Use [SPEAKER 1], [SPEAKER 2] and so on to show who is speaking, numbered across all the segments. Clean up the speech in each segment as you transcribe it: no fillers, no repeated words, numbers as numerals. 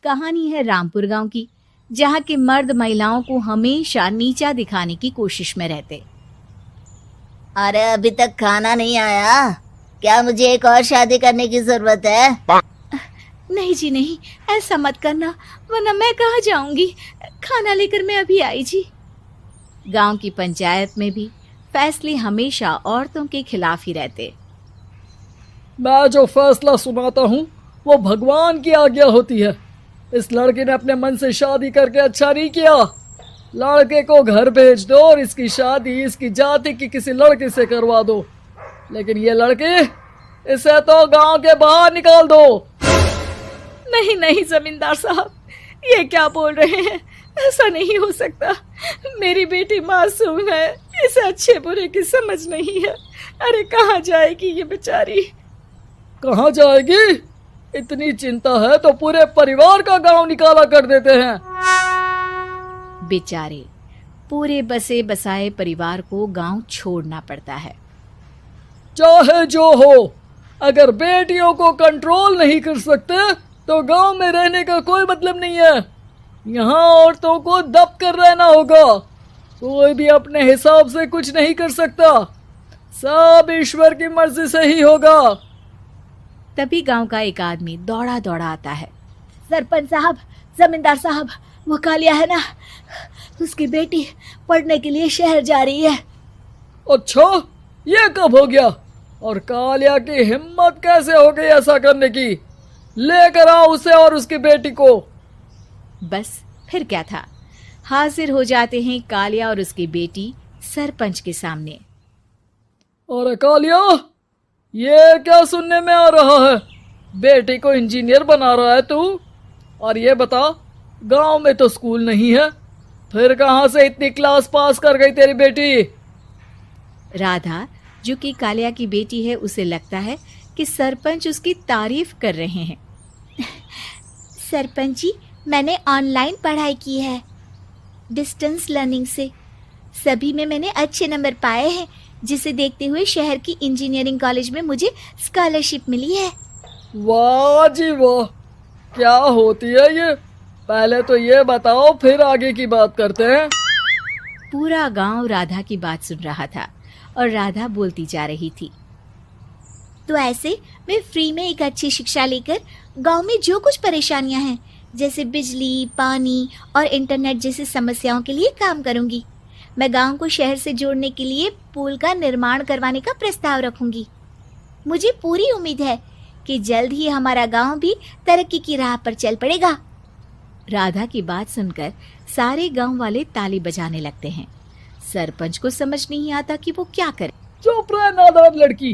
[SPEAKER 1] कहानी है रामपुर गांव की, जहां के मर्द महिलाओं को हमेशा नीचा दिखाने की कोशिश में रहते।
[SPEAKER 2] अरे अभी तक खाना नहीं आया, क्या मुझे एक और शादी करने की जरूरत है?
[SPEAKER 1] नहीं जी नहीं, ऐसा मत करना, वरना मैं कहाँ जाऊंगी। खाना लेकर मैं अभी आई जी। गांव की पंचायत में भी फैसले हमेशा औरतों के खिलाफ ही रहते।
[SPEAKER 3] मैं जो फैसला सुनाता हूँ वो भगवान की आज्ञा होती है। इस लड़के ने अपने मन से शादी करके अच्छा नहीं किया। लड़के को घर भेज दो और इसकी शादी इसकी जाति की किसी लड़के से करवा दो, लेकिन ये लड़के, इसे तो गांव के बाहर निकाल दो।
[SPEAKER 1] नहीं नहीं जमींदार साहब, ये क्या बोल रहे हैं? ऐसा नहीं हो सकता। मेरी बेटी मासूम है, इसे अच्छे बुरे की समझ नहीं है। अरे कहाँ जाएगी ये बेचारी?
[SPEAKER 3] कहाँ जाएगी? इतनी चिंता है तो पूरे परिवार का गांव निकाला कर देते हैं।
[SPEAKER 1] बेचारे पूरे बसे बसाए परिवार को गांव छोड़ना पड़ता है।
[SPEAKER 3] चाहे जो हो, अगर बेटियों को कंट्रोल नहीं कर सकते तो गांव में रहने का कोई मतलब नहीं है। यहाँ औरतों को दब कर रहना होगा। कोई भी अपने हिसाब से कुछ नहीं कर सकता, सब ईश्वर की मर्जी से ही होगा।
[SPEAKER 1] तभी गांव का एक आदमी दौड़ा दौड़ा आता है। सरपंच साहब, जमींदार साहब, वो कालिया है ना, उसकी बेटी पढ़ने के लिए शहर जा रही है।
[SPEAKER 3] अच्छा, ये कब हो गया? और कालिया की हिम्मत कैसे हो गई ऐसा करने की? लेकर आओ उसे और उसकी बेटी को।
[SPEAKER 1] बस फिर क्या था, हाजिर हो जाते हैं कालिया और उसकी बेटी सरपंच के सामने।
[SPEAKER 3] अरे कालिया, ये क्या सुनने में आ रहा है? बेटी को इंजीनियर बना रहा है तू? और ये बता, गांव में तो स्कूल नहीं है, फिर कहां से इतनी क्लास पास कर गई तेरी बेटी?
[SPEAKER 1] राधा, जो कि कालिया की बेटी है, उसे लगता है कि सरपंच उसकी तारीफ कर रहे हैं। सरपंच जी, मैंने ऑनलाइन पढ़ाई की है, डिस्टेंस लर्निंग से। सभी में मैंने अच्छे नंबर पाए हैं, जिसे देखते हुए शहर की इंजीनियरिंग कॉलेज में मुझे स्कॉलरशिप मिली है।
[SPEAKER 3] वाह जी वाह, क्या होती है ये? पहले तो ये बताओ, फिर आगे की बात करते हैं।
[SPEAKER 1] पूरा गांव राधा की बात सुन रहा था और राधा बोलती जा रही थी। तो ऐसे मैं फ्री में एक अच्छी शिक्षा लेकर गांव में जो कुछ परेशानियां हैं, जैसे बिजली, पानी और इंटरनेट जैसी समस्याओं के लिए काम करूंगी। मैं गांव को शहर से जोड़ने के लिए पुल का निर्माण करवाने का प्रस्ताव रखूंगी। मुझे पूरी उम्मीद है कि जल्द ही हमारा गांव भी तरक्की की राह पर चल पड़ेगा। राधा की बात सुनकर सारे गांव वाले ताली बजाने लगते हैं। सरपंच को समझ नहीं आता कि वो क्या करे।
[SPEAKER 3] चुप रह नादान लड़की,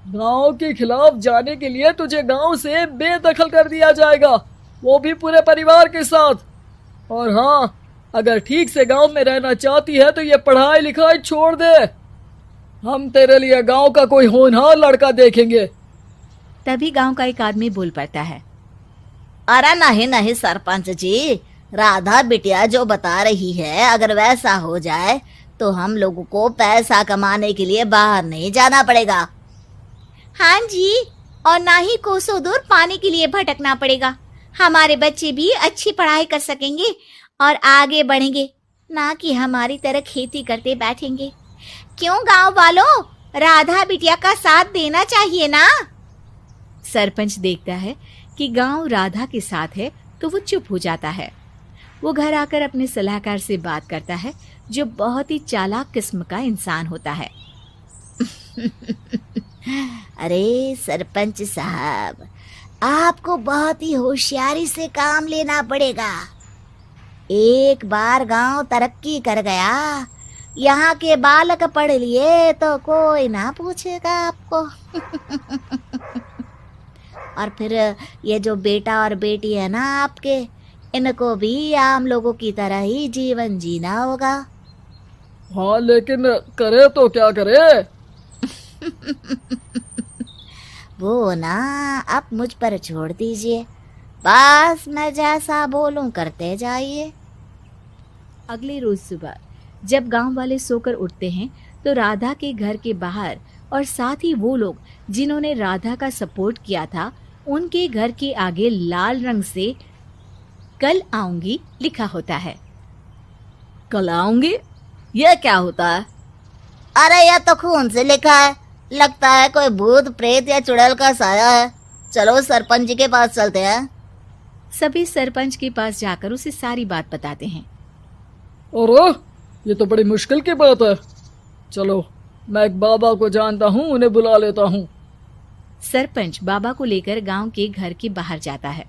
[SPEAKER 3] गांव के खिलाफ जाने के लिए तुझे गांव से बेदखल कर दिया जाएगा, वो भी पूरे परिवार के साथ। और हाँ, अगर ठीक से गांव में रहना चाहती है तो ये पढ़ाई लिखाई छोड़ दे। हम तेरे लिए गांव का कोई होनहार लड़का देखेंगे।
[SPEAKER 1] तभी गांव का एक आदमी बोल पड़ता है।
[SPEAKER 2] अरे नहीं नहीं सरपंच जी, राधा बिटिया जो बता रही है, अगर वैसा हो जाए तो हम लोगों को पैसा कमाने के लिए बाहर नहीं जाना पड़ेगा।
[SPEAKER 1] हाँ जी, और ना ही कोसों दूर पानी के लिए भटकना पड़ेगा। हमारे बच्चे भी अच्छी पढ़ाई कर सकेंगे और आगे बढ़ेंगे, ना कि हमारी तरह खेती करते बैठेंगे। क्यों गांव वालों, राधा बिटिया का साथ देना चाहिए ना। सरपंच देखता है कि गांव राधा के साथ है तो वो चुप हो जाता है। वो घर आकर अपने सलाहकार से बात करता है, जो बहुत ही चालाक किस्म का इंसान होता है।
[SPEAKER 2] अरे सरपंच साहब, आपको बहुत ही होशियारी से काम लेना पड़ेगा। एक बार गांव तरक्की कर गया, यहाँ के बालक पढ़ लिए तो कोई ना पूछेगा आपको। और फिर ये जो बेटा और बेटी है ना आपके, इनको भी आम लोगों की तरह ही जीवन जीना होगा।
[SPEAKER 3] हाँ, लेकिन करे तो क्या करे?
[SPEAKER 2] वो ना आप मुझ पर छोड़ दीजिए, बस मैं जैसा बोलूं करते जाइए।
[SPEAKER 1] अगले रोज सुबह जब गांव वाले सोकर उठते हैं तो राधा के घर के बाहर और साथ ही वो लोग जिन्होंने राधा का सपोर्ट किया था, उनके घर के आगे लाल रंग से कल आऊंगी लिखा होता है।
[SPEAKER 3] कल आऊंगी, यह क्या होता है?
[SPEAKER 2] अरे यह तो खून से लिखा है, लगता है कोई भूत प्रेत या चुड़ैल का साया है। चलो सरपंच जी के पास चलते हैं।
[SPEAKER 1] सभी सरपंच के पास जाकर उसे सारी बात बताते हैं।
[SPEAKER 3] अरे ये तो बड़ी मुश्किल की बात है। चलो मैं एक बाबा को जानता हूँ, उन्हें बुला लेता हूँ।
[SPEAKER 1] सरपंच बाबा को लेकर गांव के घर के बाहर जाता है।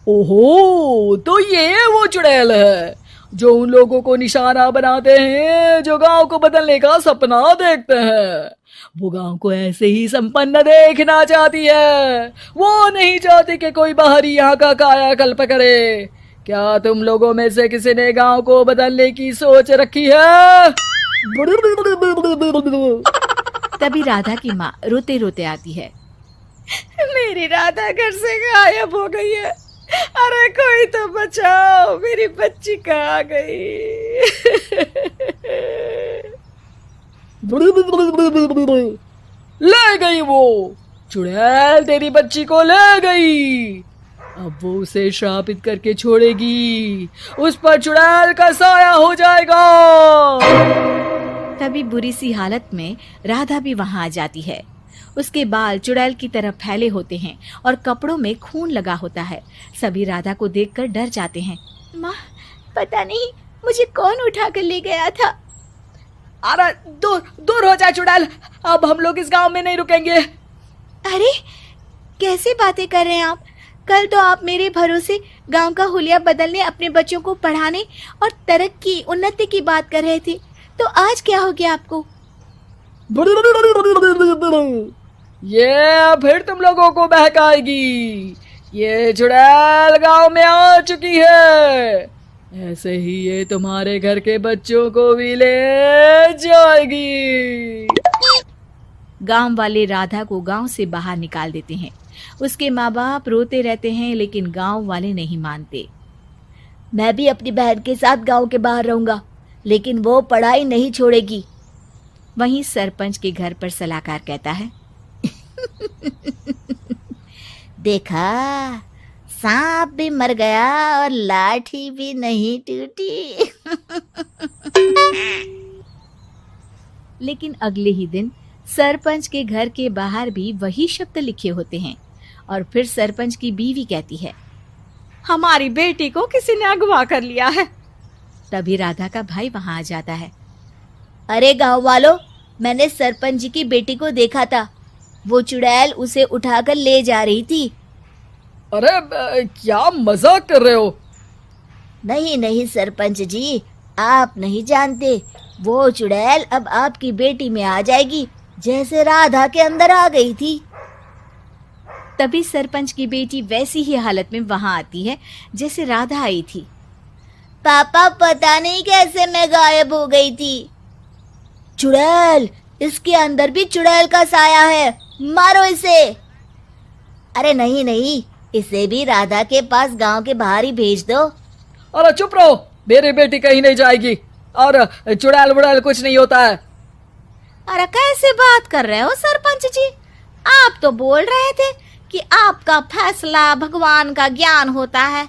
[SPEAKER 3] ओहो, तो ये वो चुड़ैल है जो उन लोगों को निशाना बनाते हैं जो गांव को बदलने का सपना देखते हैं। वो गांव को ऐसे ही संपन्न देखना चाहती है। वो नहीं चाहती कि कोई बाहरी यहाँ का कायाकल्प करे। क्या तुम लोगों में से किसी ने गांव को बदलने की सोच रखी है?
[SPEAKER 1] तभी राधा की माँ रोते रोते आती है। मेरी राधा घर से गायब हो गई है। अरे कोई तो बचाओ, मेरी बच्ची कहाँ गई?
[SPEAKER 3] ले गई वो चुड़ैल, तेरी बच्ची को ले गई। अब वो उसे श्रापित करके छोड़ेगी, उस पर चुड़ैल का साया हो जाएगा।
[SPEAKER 1] तभी बुरी सी हालत में राधा भी वहां आ जाती है। उसके बाल चुड़ैल की तरह फैले होते हैं और कपड़ों में खून लगा होता है। सभी राधा को देखकर डर जाते हैं। माँ, पता नहीं मुझे कौन उठा कर ले गया था।
[SPEAKER 3] अरे दूर दूर हो जा चुड़ैल, अब हम लोग इस गांव में नहीं रुकेंगे।
[SPEAKER 1] अरे कैसे बातें कर रहे हैं आप? कल तो आप मेरे भरोसे गांव का हुलिया बदलने, अपने बच्चों को पढ़ाने और तरक्की उन्नति की बात कर रहे थे, तो आज क्या हो गया आपको?
[SPEAKER 3] ये फिर तुम लोगों को बहकाएगी। ये चुड़ैल गांव में आ चुकी है, ऐसे ही ये तुम्हारे घर के बच्चों को भी ले जाएगी।
[SPEAKER 1] गांव वाले राधा को गांव से बाहर निकाल देते हैं। उसके माँ बाप रोते रहते हैं, लेकिन गांव वाले नहीं मानते।
[SPEAKER 2] मैं भी अपनी बहन के साथ गांव के बाहर रहूंगा, लेकिन वो पढ़ाई नहीं छोड़ेगी।
[SPEAKER 1] वहीं सरपंच के घर पर सलाहकार कहता है।
[SPEAKER 2] देखा, सांप भी मर गया और लाठी भी नहीं टूटी।
[SPEAKER 1] लेकिन अगले ही दिन सरपंच के घर के बाहर भी वही शब्द लिखे होते हैं। और फिर सरपंच की बीवी कहती है, हमारी बेटी को किसी ने अगवा कर लिया है। तभी राधा का भाई वहां आ जाता है।
[SPEAKER 2] अरे गांव वालों, मैंने सरपंच जी की बेटी को देखा था। वो चुड़ैल उसे उठाकर ले जा रही थी।
[SPEAKER 3] अरे क्या मजाक कर रहे हो?
[SPEAKER 2] नहीं नहीं सरपंच जी, आप नहीं जानते। वो चुड़ैल अब आपकी बेटी में आ जाएगी, जैसे राधा के अंदर आ गई थी।
[SPEAKER 1] तभी सरपंच की बेटी वैसी ही हालत में वहां आती है जैसे राधा आई थी।
[SPEAKER 2] पापा, पता नहीं कैसे मैं गायब हो गई थी। चुड़ैल, इसके अंदर भी चुड़ैल का साया है, मारो इसे। अरे नहीं नहीं, इसे भी राधा के पास गांव के बाहर ही भेज दो।
[SPEAKER 3] अरे चुप रहो, मेरी बेटी कहीं नहीं जाएगी और चुड़ैल बुड़ैल कुछ नहीं होता है।
[SPEAKER 1] अरे कैसे बात कर रहे हो सरपंच जी? आप तो बोल रहे थे कि आपका फैसला भगवान का ज्ञान होता है,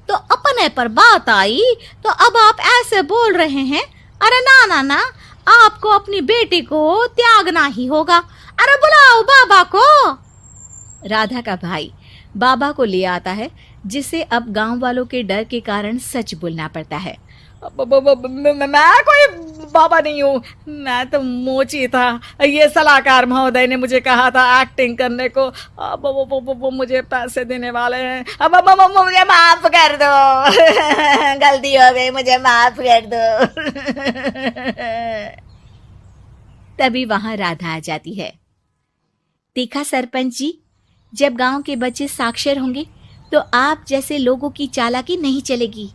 [SPEAKER 1] तो अपने पर बात आई तो अब आप ऐसे बोल रहे हैं। अरे ना ना ना, आपको अपनी बेटी को त्यागना ही होगा। अरे बुलाओ बाबा को। राधा का भाई बाबा को ले आता है, जिसे अब गांव वालों के डर के कारण सच बोलना पड़ता है।
[SPEAKER 3] मैं कोई बाबा नहीं हूँ, मैं तो मोची था। ये सलाहकार महोदय ने मुझे कहा था एक्टिंग करने को। अब वो मुझे पैसे देने वाले हैं। अब मुझे माफ कर दो।
[SPEAKER 2] गलती हो गई, मुझे माफ कर दो।
[SPEAKER 1] तभी वहां राधा आ जाती है। देखा सरपंच जी, जब गांव के बच्चे साक्षर होंगे तो आप जैसे लोगों की चालाकी नहीं चलेगी।